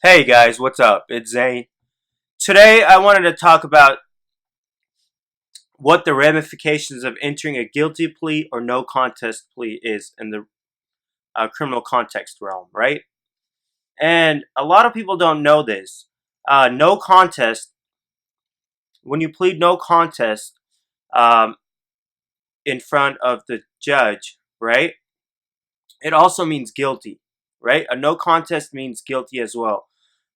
Hey guys, what's up? It's Zain. Today I wanted to talk about what the ramifications of entering a guilty plea or no contest plea is in the criminal context realm, right? And a lot of people don't know this. No contest, when you plead no contest um, in front of the judge, right? It also means guilty, right? A no contest means guilty as well.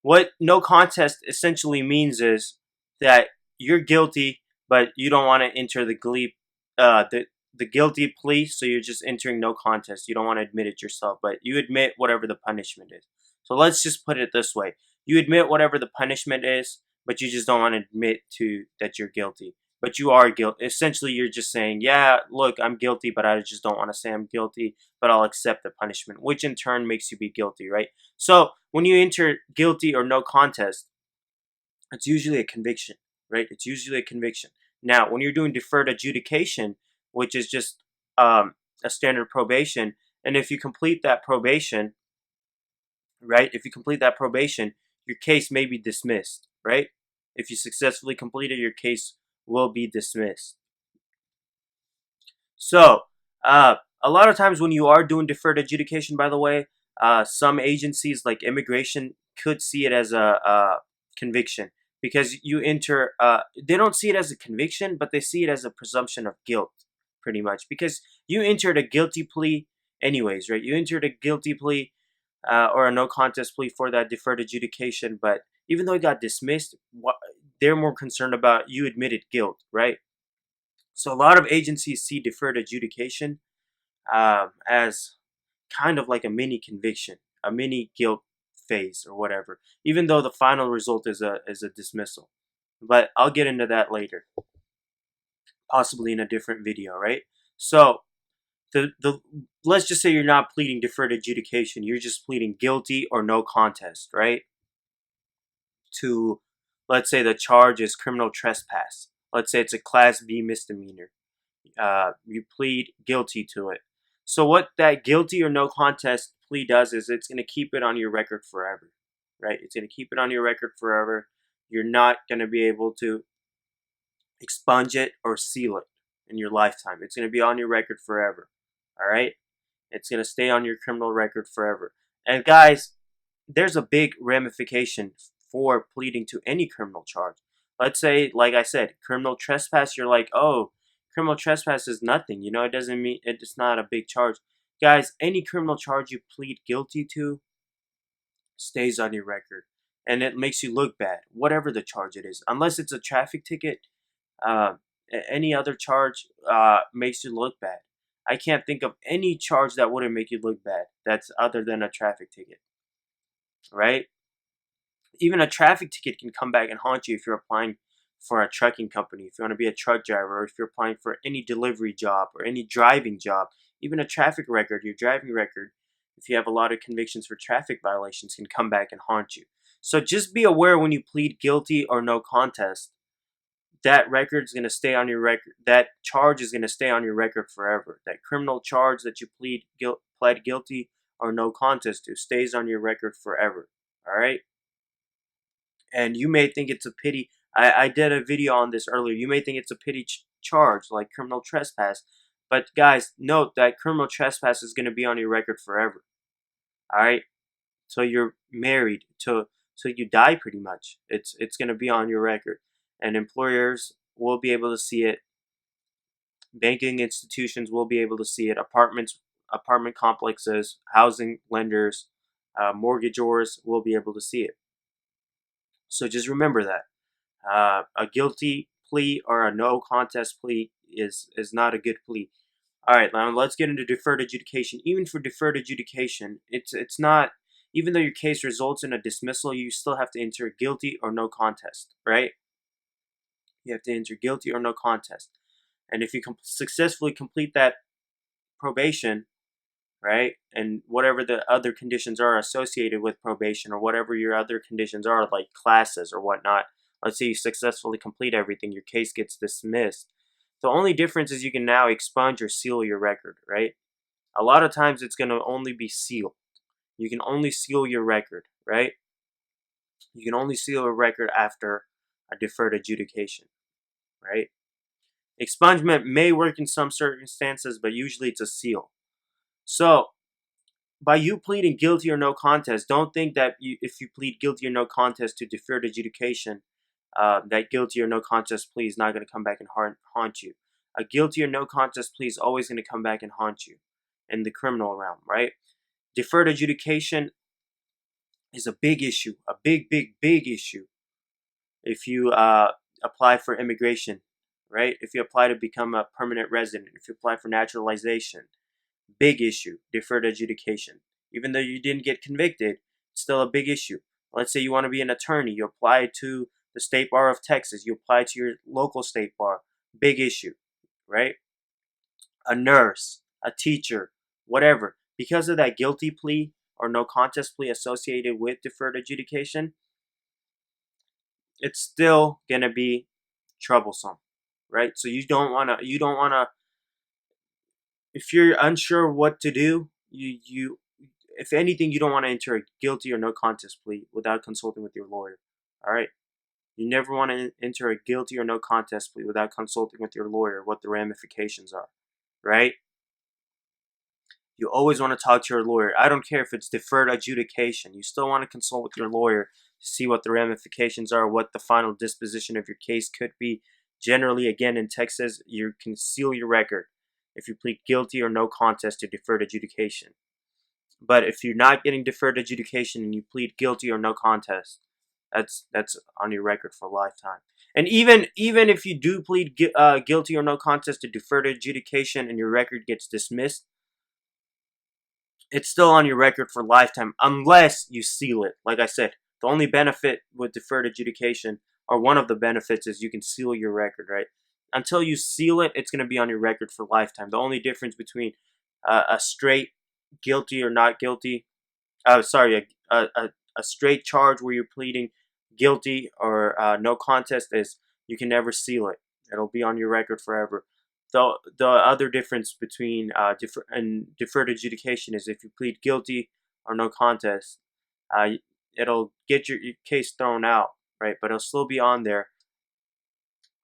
What no contest essentially means is that you're guilty, but you don't want to enter the guilty plea, so you're just entering no contest. You don't want to admit it yourself, but you admit whatever the punishment is. So let's just put it this way: you admit whatever the punishment is, but you just don't want to admit to that you're guilty. But you are guilty. Essentially, you're just saying, "Yeah, look, I'm guilty, but I just don't want to say I'm guilty, but I'll accept the punishment," which in turn makes you be guilty, right? So when you enter guilty or no contest, it's usually a conviction, right? It's usually a conviction. Now, when you're doing deferred adjudication, which is just a standard probation, and if you complete that probation, right? If you complete that probation, your case may be dismissed, right? If you successfully complete it, your case will be dismissed. So, a lot of times when you are doing deferred adjudication, by the way, some agencies like immigration could see it as a conviction because you enter. They don't see it as a conviction, but they see it as a presumption of guilt, pretty much, because you entered a guilty plea anyways, right? You entered a guilty plea or a no contest plea for that deferred adjudication, but even though it got dismissed, they're more concerned about you admitted guilt, right? So a lot of agencies see deferred adjudication as kind of like a mini conviction, a mini guilt phase or whatever, even though the final result is a dismissal. But I'll get into that later, possibly in a different video, right? So the let's just say you're not pleading deferred adjudication, you're just pleading guilty or no contest, right? To, let's say the charge is criminal trespass. Let's say it's a class B misdemeanor. You plead guilty to it. So what that guilty or no contest plea does is it's going to keep it on your record forever, right? It's going to keep it on your record forever. You're not going to be able to expunge it or seal it in your lifetime. It's going to be on your record forever, all right? It's going to stay on your criminal record forever. And guys, there's a big ramification for pleading to any criminal charge. Let's say, like I said, criminal trespass, you're like, oh, criminal trespass is nothing. You know, it doesn't mean it's not a big charge. Guys, any criminal charge you plead guilty to stays on your record. And it makes you look bad, whatever the charge it is. Unless it's a traffic ticket, uh, any other charge makes you look bad. I can't think of any charge that wouldn't make you look bad. That's other than a traffic ticket, right? Even a traffic ticket can come back and haunt you if you're applying for a trucking company, if you want to be a truck driver, or if you're applying for any delivery job or any driving job. Even a traffic record, your driving record, if you have a lot of convictions for traffic violations, can come back and haunt you. So just be aware when you plead guilty or no contest, that record's going to stay on your record. That charge is going to stay on your record forever. That criminal charge that you pled guilty or no contest to stays on your record forever. All right? And you may think it's a pity. I did a video on this earlier. You may think it's a pity charge like criminal trespass, but guys, note that criminal trespass is going to be on your record forever. All right, so you're married to so you die pretty much. It's going to be on your record, and employers will be able to see it. Banking institutions will be able to see it. Apartment complexes, housing lenders, mortgagors will be able to see it. So just remember that. A guilty plea or a no contest plea is not a good plea. All right, now let's get into deferred adjudication. Even for deferred adjudication, it's not. Even though your case results in a dismissal, you still have to enter guilty or no contest, right? You have to enter guilty or no contest. And if you successfully complete that probation, right, and whatever the other conditions are associated with probation or whatever your other conditions are, like classes or whatnot, let's say you successfully complete everything, your case gets dismissed. The only difference is you can now expunge or seal your record, right? A lot of times it's going to only be sealed. You can only seal your record, right? You can only seal a record after a deferred adjudication, right? Expungement may work in some circumstances, but usually it's a seal. So, by you pleading guilty or no contest, don't think that if you plead guilty or no contest to deferred adjudication, that guilty or no contest plea is not going to come back and haunt you. A guilty or no contest plea is always going to come back and haunt you in the criminal realm, right? Deferred adjudication is a big issue, a big issue. If you apply for immigration, right? If you apply to become a permanent resident, if you apply for naturalization, big issue, deferred adjudication. Even though you didn't get convicted, it's still a big issue. Let's say you want to be an attorney, you apply to the State Bar of Texas, you apply to your local state bar, big issue, right? A nurse, a teacher, whatever. Because of that guilty plea or no contest plea associated with deferred adjudication, it's still gonna be troublesome, right? So you don't wanna if you're unsure what to do, you if anything, you don't want to enter a guilty or no contest plea without consulting with your lawyer. All right. You never want to enter a guilty or no contest plea without consulting with your lawyer what the ramifications are, right? You always want to talk to your lawyer. I don't care if it's deferred adjudication. You still want to consult with your lawyer to see what the ramifications are, what the final disposition of your case could be. Generally, again, in Texas, you can seal your record if you plead guilty or no contest to deferred adjudication. But if you're not getting deferred adjudication and you plead guilty or no contest, that's on your record for a lifetime. And even if you do plead guilty or no contest to deferred adjudication and your record gets dismissed, it's still on your record for lifetime unless you seal it. Like I said, the only benefit with deferred adjudication, or one of the benefits, is you can seal your record, right? Until you seal it, it's going to be on your record for lifetime. The only difference between a straight guilty or not guilty, a straight charge where you're pleading guilty or no contest is you can never seal it. It'll be on your record forever. The other difference between deferred adjudication is if you plead guilty or no contest, it'll get your case thrown out, right? But it'll still be on there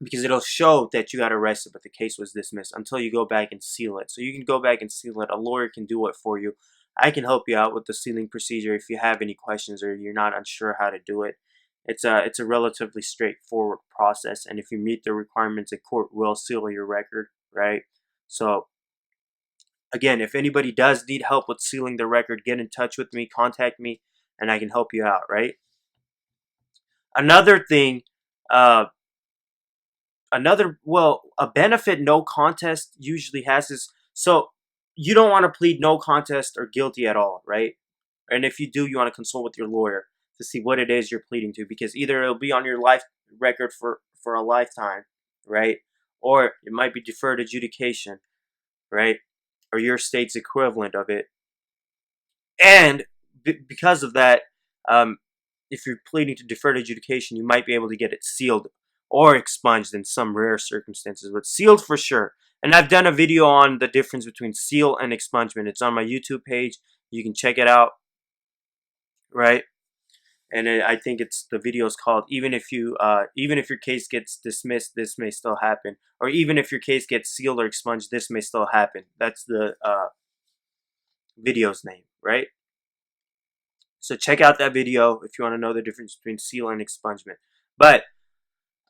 because it'll show that you got arrested, but the case was dismissed until you go back and seal it. So you can go back and seal it. A lawyer can do it for you. I can help you out with the sealing procedure if you have any questions or you're not unsure how to do it. It's a relatively straightforward process, and if you meet the requirements, a court will seal your record, right? So again, if anybody does need help with sealing the record, get in touch with me, contact me, and I can help you out, right? Another thing, a benefit no contest usually has is, so you don't want to plead no contest or guilty at all, right? And if you do, you want to consult with your lawyer to see what it is you're pleading to, because either it'll be on your life record for a lifetime, right? Or it might be deferred adjudication, right? Or your state's equivalent of it. And because of that, if you're pleading to deferred adjudication, you might be able to get it sealed or expunged in some rare circumstances, but sealed for sure. And I've done a video on the difference between seal and expungement. It's on my YouTube page. You can check it out, right? And I think the video is called even if your case gets dismissed, this may still happen, or even if your case gets sealed or expunged, this may still happen. That's the video's name, right? So check out that video if you want to know the difference between seal and expungement. But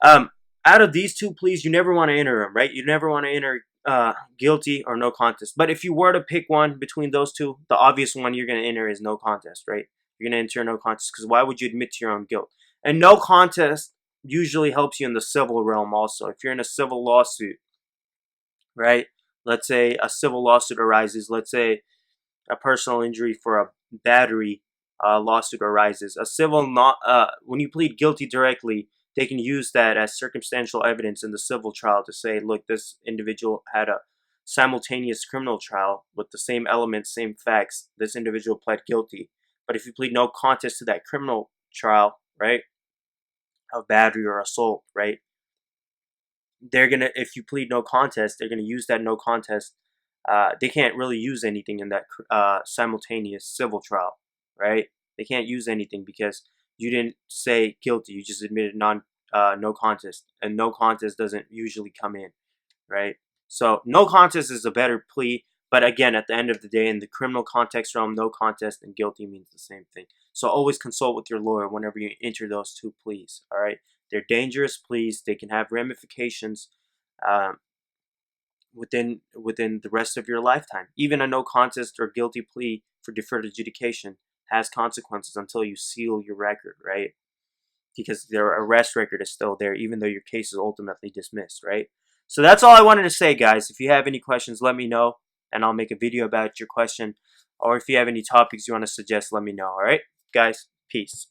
out of these two pleas, you never want to enter them, right? You never want to enter guilty or no contest. But if you were to pick one between those two, the obvious one you're going to enter is no contest, right? You're going to enter no contest because why would you admit to your own guilt? And no contest usually helps you in the civil realm also. If you're in a civil lawsuit, right? Let's say a civil lawsuit arises. Let's say a personal injury for a battery lawsuit arises. When you plead guilty directly, they can use that as circumstantial evidence in the civil trial to say, look, this individual had a simultaneous criminal trial with the same elements, same facts. This individual pled guilty. But if you plead no contest to that criminal trial, right, of battery or assault, right, if you plead no contest, they're gonna use that no contest. They can't really use anything in that simultaneous civil trial, right? They can't use anything because You didn't say guilty. You just admitted no contest, and no contest doesn't usually come in, right? So no contest is a better plea, but again, at the end of the day, in the criminal context realm, no contest and guilty means the same thing. So always consult with your lawyer whenever you enter those two pleas. All right, they're dangerous pleas. They can have ramifications um, within the rest of your lifetime. Even a no contest or guilty plea for deferred adjudication has consequences until you seal your record, right? Because their arrest record is still there, even though your case is ultimately dismissed, right? So that's all I wanted to say, guys. If you have any questions, let me know, and I'll make a video about your question. Or if you have any topics you want to suggest, let me know, all right? Guys, peace.